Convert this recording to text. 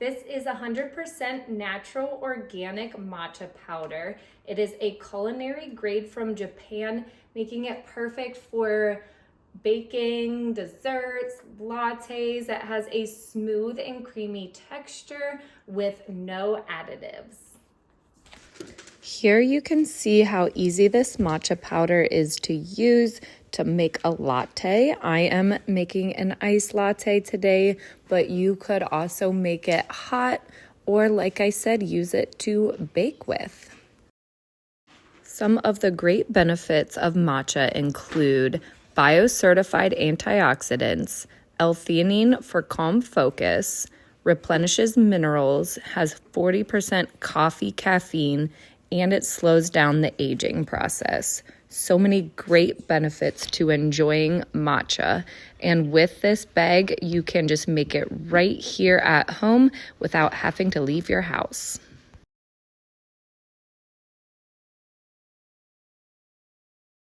This is 100% natural organic matcha powder. It is a culinary grade from Japan, making it perfect for baking, desserts, lattes. It has a smooth and creamy texture with no additives. Here you can see how easy this matcha powder is to use to make a latte. I am making an iced latte today, but you could also make it hot or, like I said, use it to bake with. Some of the great benefits of matcha include bio-certified antioxidants, L-theanine for calm focus, replenishes minerals, has 40% coffee caffeine, and it slows down the aging process. So many great benefits to enjoying matcha. And with this bag, you can just make it right here at home without having to leave your house.